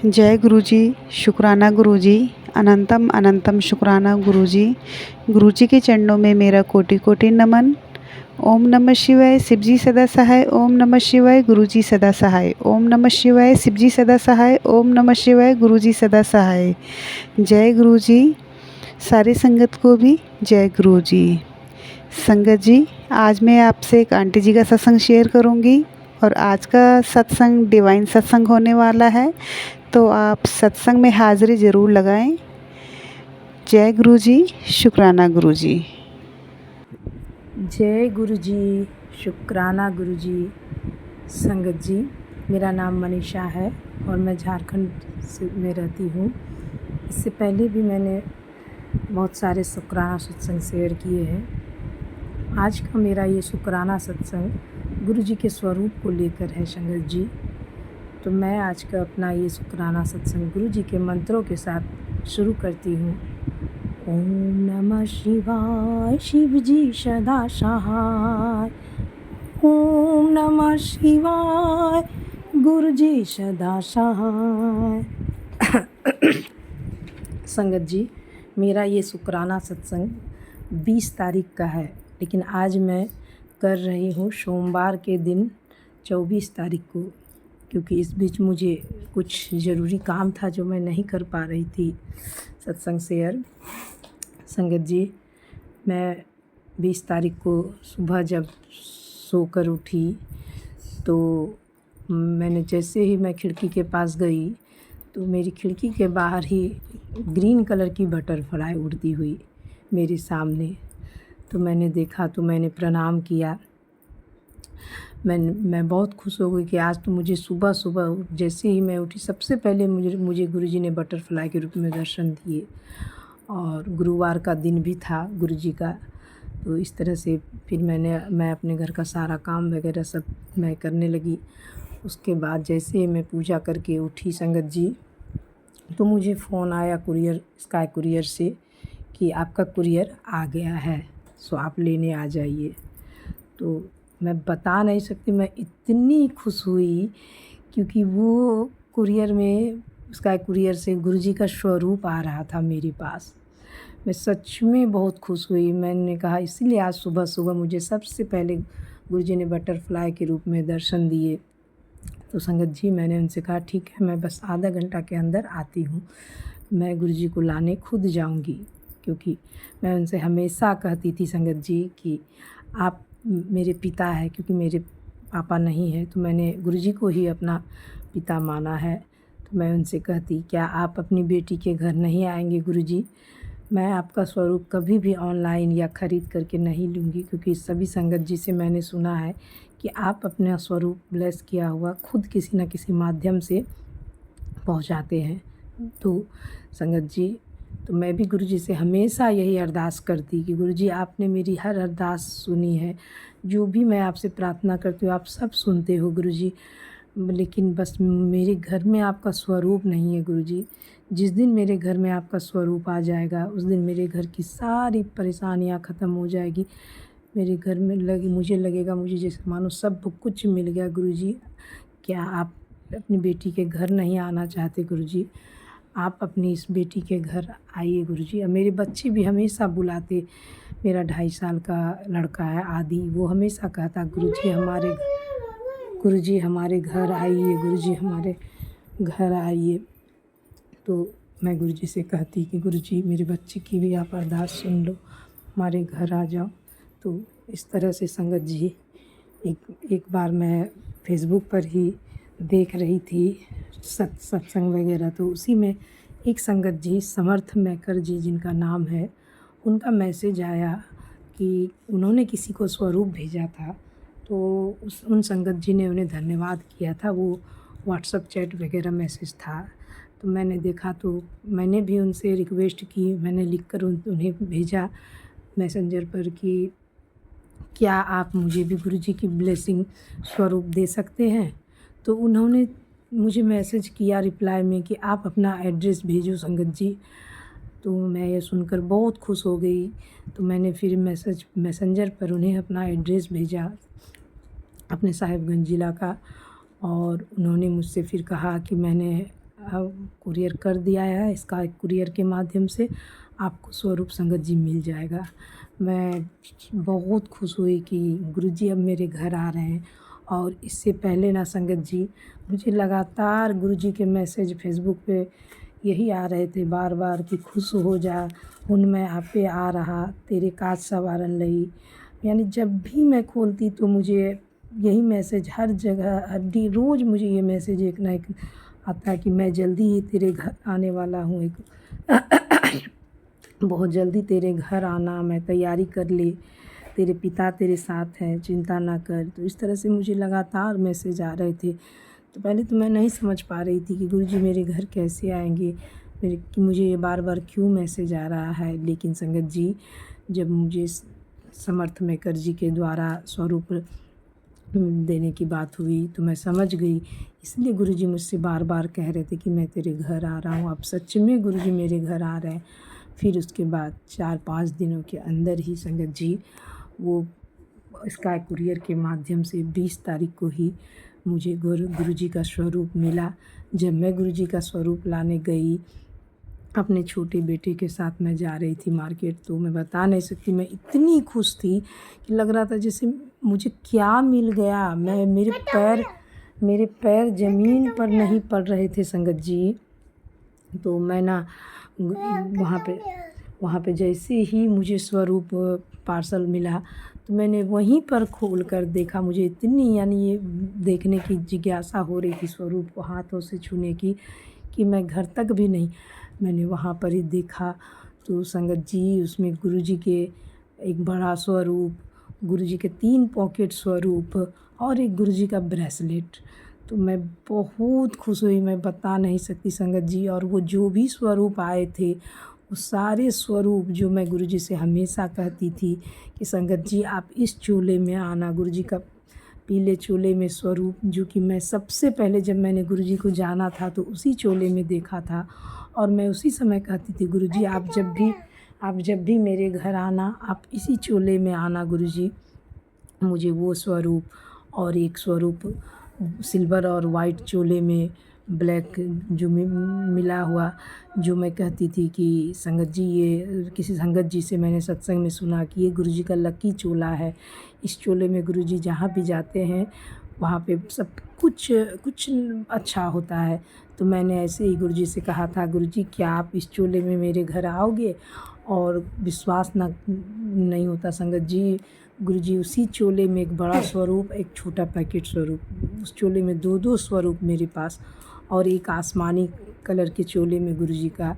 जय गुरुजी, शुक्राना गुरुजी, अनंतम अनंतम शुक्राना गुरुजी। गुरुजी के चरणों में मेरा कोटि कोटि नमन। ओम नमः शिवाय, शिवजी सदा सहाय। ओम नमः शिवाय, गुरुजी सदा सहाय। ओम नमः शिवाय, शिवजी सदा सहाय। ओम नमः शिवाय, गुरुजी सदा सहाय। जय गुरुजी। सारी संगत को भी जय गुरुजी। संगत जी, आज मैं आपसे एक आंटी जी का सत्संग शेयर करूंगी और आज का सत्संग डिवाइन सत्संग होने वाला है, तो आप सत्संग में हाज़िरी ज़रूर लगाएं। जय गुरुजी, शुक्राना गुरुजी। जय गुरुजी, शुक्राना गुरुजी। संगत जी, मेरा नाम मनीषा है और मैं झारखंड में रहती हूँ। इससे पहले भी मैंने बहुत सारे शुक्राना सत्संग शेयर किए हैं। आज का मेरा ये शुक्राना सत्संग गुरुजी के स्वरूप को लेकर है संगत जी। तो मैं आज का अपना ये शुक्राना सत्संग गुरुजी के मंत्रों के साथ शुरू करती हूँ। ओम नमः शिवाय, शिव जी सदा सहाय। ओम नमः शिवाय, गुरु जी सदा सहाय। संगत जी, मेरा ये शुक्राना सत्संग 20 तारीख का है, लेकिन आज मैं कर रही हूँ सोमवार के दिन 24 तारीख को, क्योंकि इस बीच मुझे कुछ ज़रूरी काम था जो मैं नहीं कर पा रही थी सत्संग शेयर। संगत जी, मैं 20 तारीख को सुबह जब सोकर उठी तो मैंने जैसे ही मैं खिड़की के पास गई तो मेरी खिड़की के बाहर ही ग्रीन कलर की बटरफ्लाई उड़ती हुई मेरे सामने। तो मैंने देखा तो मैंने प्रणाम किया। मैं बहुत खुश हो गई कि आज तो मुझे सुबह सुबह जैसे ही मैं उठी सबसे पहले मुझे गुरुजी ने बटरफ्लाई के रूप में दर्शन दिए। और गुरुवार का दिन भी था गुरुजी का। तो इस तरह से फिर मैं अपने घर का सारा काम वगैरह सब मैं करने लगी। उसके बाद जैसे ही मैं पूजा करके उठी संगत जी, तो मुझे फ़ोन आया स्काई कुरियर से कि आपका कुरियर आ गया है, सो आप लेने आ जाइए। तो मैं बता नहीं सकती मैं इतनी खुश हुई, क्योंकि वो कुरियर में स्काई कुरियर से गुरुजी का स्वरूप आ रहा था मेरे पास। मैं सच में बहुत खुश हुई। मैंने कहा इसीलिए आज सुबह सुबह मुझे सबसे पहले गुरुजी ने बटरफ्लाई के रूप में दर्शन दिए। तो संगत जी, मैंने उनसे कहा ठीक है, मैं बस आधा घंटा के अंदर आती हूँ, मैं गुरुजी को लाने खुद जाऊँगी। क्योंकि मैं उनसे हमेशा कहती थी संगत जी कि आप मेरे पिता है, क्योंकि मेरे पापा नहीं है तो मैंने गुरुजी को ही अपना पिता माना है। तो मैं उनसे कहती क्या आप अपनी बेटी के घर नहीं आएंगे गुरुजी? मैं आपका स्वरूप कभी भी ऑनलाइन या ख़रीद करके नहीं लूँगी, क्योंकि सभी संगत जी से मैंने सुना है कि आप अपना स्वरूप ब्लेस किया हुआ खुद किसी न किसी माध्यम से पहुँचाते हैं। तो संगत जी, तो मैं भी गुरुजी से हमेशा यही अरदास करती कि गुरुजी आपने मेरी हर अरदास सुनी है, जो भी मैं आपसे प्रार्थना करती हूँ आप सब सुनते हो गुरुजी। लेकिन बस मेरे घर में आपका स्वरूप नहीं है गुरुजी। जिस दिन मेरे घर में आपका स्वरूप आ जाएगा उस दिन मेरे घर की सारी परेशानियाँ ख़त्म हो जाएगी। मेरे घर में मुझे लगेगा मुझे जैसे मानो सब कुछ मिल गया गुरुजी। क्या आप अपनी बेटी के घर नहीं आना चाहते गुरुजी? आप अपनी इस बेटी के घर आइए गुरुजी। और मेरे बच्चे भी हमेशा बुलाते, मेरा 2.5 साल का लड़का है आदि, वो हमेशा कहता गुरुजी हमारे घर आइए, गुरुजी हमारे घर आइए। तो मैं गुरुजी से कहती कि गुरुजी मेरे बच्चे की भी आप अरदास सुन लो, हमारे घर आ जाओ। तो इस तरह से संगत जी, एक बार मैं फेसबुक पर ही देख रही थी सत्संग वगैरह, तो उसी में एक संगत जी समर्थ मैकर जी जिनका नाम है, उनका मैसेज आया कि उन्होंने किसी को स्वरूप भेजा था। तो उन संगत जी ने उन्हें धन्यवाद किया था, वो व्हाट्सएप चैट वगैरह मैसेज था। तो मैंने देखा तो मैंने भी उनसे रिक्वेस्ट की, मैंने लिखकर उन्हें भेजा मैसेंजर पर कि क्या आप मुझे भी गुरुजी की ब्लेसिंग स्वरूप दे सकते हैं? तो उन्होंने मुझे मैसेज किया रिप्लाई में कि आप अपना एड्रेस भेजो संगत जी। तो मैं ये सुनकर बहुत खुश हो गई। तो मैंने फिर मैसेंजर पर उन्हें अपना एड्रेस भेजा अपने साहिबगंज ज़िला का, और उन्होंने मुझसे फिर कहा कि मैंने कुरियर कर दिया है। इसका कुरियर के माध्यम से आपको स्वरूप संगत जी मिल जाएगा। मैं बहुत खुश हुई कि गुरुजी अब मेरे घर आ रहे हैं। और इससे पहले ना संगत जी, मुझे लगातार गुरुजी के मैसेज फेसबुक पे यही आ रहे थे बार बार कि खुश हो जा, हुन मैं आपे आ रहा, तेरे काज सवारन लई। यानी जब भी मैं खोलती तो मुझे यही मैसेज हर जगह रोज़ मुझे ये मैसेज एक ना एक आता है कि मैं जल्दी ही तेरे घर आने वाला हूँ, एक बहुत जल्दी तेरे घर आना, मैं तैयारी कर ले, तेरे पिता तेरे साथ हैं, चिंता ना कर। तो इस तरह से मुझे लगातार मैसेज आ रहे थे। तो पहले तो मैं नहीं समझ पा रही थी कि गुरुजी मेरे घर कैसे आएंगे, मेरे कि मुझे ये बार बार क्यों मैसेज आ रहा है। लेकिन संगत जी, जब मुझे समर्थ मेकर जी के द्वारा स्वरूप देने की बात हुई तो मैं समझ गई। इसलिए गुरुजी मुझसे बार बार कह रहे थे कि मैं तेरे घर आ रहा हूँ। अब सच में गुरुजी मेरे घर आ रहे हैं। फिर उसके बाद 4-5 दिनों के अंदर ही संगत जी, वो स्काई कुरियर के माध्यम से 20 तारीख को ही मुझे गुरुजी का स्वरूप मिला। जब मैं गुरुजी का स्वरूप लाने गई, अपने छोटे बेटे के साथ मैं जा रही थी मार्केट, तो मैं बता नहीं सकती, मैं इतनी खुश थी कि लग रहा था जैसे मुझे क्या मिल गया। मेरे पैर ज़मीन पर नहीं पड़ रहे थे संगत जी। तो मैं ना वहाँ पे जैसे ही मुझे स्वरूप पार्सल मिला तो मैंने वहीं पर खोल कर देखा। मुझे इतनी यानी ये देखने की जिज्ञासा हो रही थी स्वरूप को हाथों से छूने की कि मैं घर तक भी नहीं, मैंने वहाँ पर ही देखा। तो संगत जी, उसमें गुरुजी के एक बड़ा स्वरूप, गुरुजी के 3 पॉकेट स्वरूप और एक गुरुजी का ब्रेसलेट। तो मैं बहुत खुश हुई, मैं बता नहीं सकती संगत जी। और वो जो भी स्वरूप आए थे, वो सारे स्वरूप जो मैं गुरुजी से हमेशा कहती थी कि संगत जी आप इस चोले में आना, गुरुजी का पीले चोले में स्वरूप, जो कि मैं सबसे पहले जब मैंने गुरुजी को जाना था तो उसी चोले में देखा था। और मैं उसी समय कहती थी गुरुजी आप जब भी मेरे घर आना, आप इसी चोले में आना गुरुजी। मुझे वो स्वरूप और एक स्वरूप सिल्वर और वाइट चोले में ब्लैक जो मिला हुआ, जो मैं कहती थी कि संगत जी, ये किसी संगत जी से मैंने सत्संग में सुना कि ये गुरुजी का लकी चोला है। इस चोले में गुरुजी जहाँ भी जाते हैं वहाँ पे सब कुछ अच्छा होता है। तो मैंने ऐसे ही गुरुजी से कहा था, गुरुजी क्या आप इस चोले में मेरे घर आओगे? और विश्वास नहीं होता संगत जी, गुरुजी उसी चोले में एक बड़ा स्वरूप, एक छोटा पैकेट स्वरूप, उस चोले में 2-2 स्वरूप मेरे पास, और एक आसमानी कलर के चोले में गुरुजी का,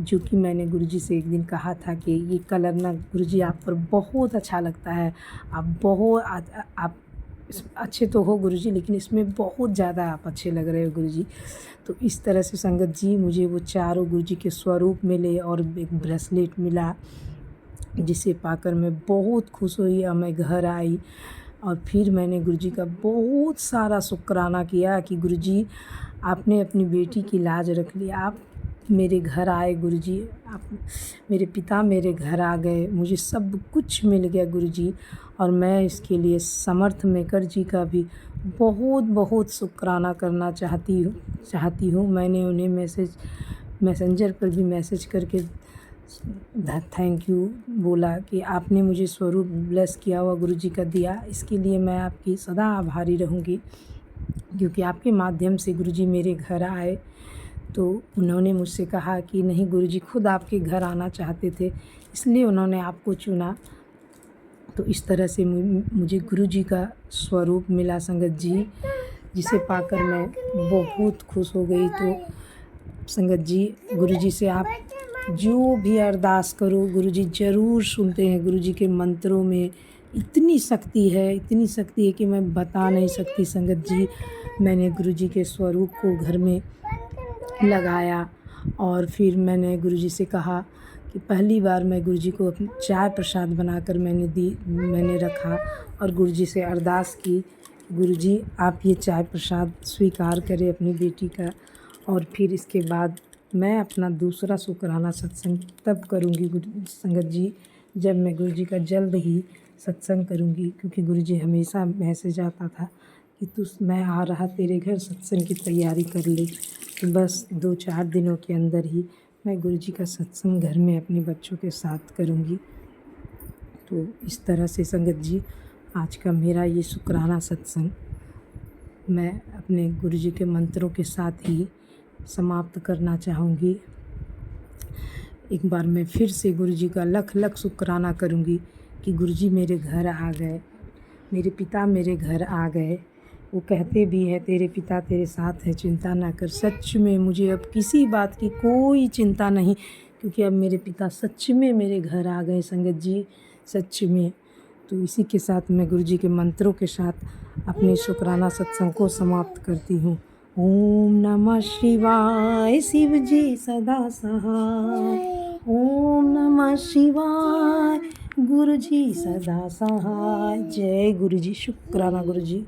जो कि मैंने गुरुजी से एक दिन कहा था कि ये कलर ना गुरुजी आप पर बहुत अच्छा लगता है, आप अच्छे तो हो गुरुजी, लेकिन इसमें बहुत ज़्यादा आप अच्छे लग रहे हो गुरुजी। तो इस तरह से संगत जी, मुझे वो चारों गुरुजी के स्वरूप मिले और एक ब्रेसलेट मिला, जिसे पाकर मैं बहुत खुश हुई। और मैं घर आई और फिर मैंने गुरुजी का बहुत सारा शुक्राना किया कि गुरुजी आपने अपनी बेटी की लाज रख ली, आप मेरे घर आए गुरुजी, आप मेरे पिता मेरे घर आ गए, मुझे सब कुछ मिल गया गुरुजी। और मैं इसके लिए समर्थ मेकर जी का भी बहुत बहुत शुक्राना करना चाहती हूँ। मैंने उन्हें मैसेंजर पर भी मैसेज करके थैंक यू बोला कि आपने मुझे स्वरूप ब्लेस किया हुआ गुरुजी का दिया, इसके लिए मैं आपकी सदा आभारी रहूँगी। क्योंकि आपके माध्यम से गुरुजी मेरे घर आए, तो उन्होंने मुझसे कहा कि नहीं, गुरुजी खुद आपके घर आना चाहते थे, इसलिए उन्होंने आपको चुना। तो इस तरह से मुझे गुरुजी का स्वरूप मिला संगत जी, जिसे पाकर मैं बहुत खुश हो गई। तो संगत जी, गुरुजी से आप जो भी अरदास करो गुरुजी ज़रूर सुनते हैं। गुरुजी के मंत्रों में इतनी शक्ति है कि मैं बता नहीं सकती संगत जी। मैंने गुरुजी के स्वरूप को घर में लगाया और फिर मैंने गुरुजी से कहा कि पहली बार मैं गुरुजी को अपनी चाय प्रसाद बनाकर मैंने रखा और गुरुजी से अरदास की, गुरुजी आप ये चाय प्रसाद स्वीकार करें अपनी बेटी का। और फिर इसके बाद मैं अपना दूसरा शुक्राना सत्संग तब करूँगी संगत जी, जब मैं गुरुजी का जल्द ही सत्संग करूँगी। क्योंकि गुरुजी हमेशा मैसेज आता था कि मैं आ रहा तेरे घर, सत्संग की तैयारी कर ले। तो बस 2-4 दिनों के अंदर ही मैं गुरु जी का सत्संग घर में अपने बच्चों के साथ करूँगी। तो इस तरह से संगत जी आज का मेरा ये शुक्राना सत्संग मैं अपने गुरु जी के मंत्रों के साथ ही समाप्त करना चाहूँगी। एक बार मैं फिर से गुरु जी का लख लख शुक्राना करूँगी कि गुरु जी मेरे घर आ गए, मेरे पिता मेरे घर आ गए। वो कहते भी है तेरे पिता तेरे साथ है, चिंता ना कर। सच में मुझे अब किसी बात की कोई चिंता नहीं, क्योंकि अब मेरे पिता सच में मेरे घर आ गए संगत जी, सच में। तो इसी के साथ मैं गुरु जी के मंत्रों के साथ अपने शुक्राना सत्संग को समाप्त करती हूँ। ओम नमः शिवाय, शिव जी सदा सहाय। ओम नमः शिवाय, गुरु जी सदा सहाय। जय गुरु जी। शुक्राना गुरु जी।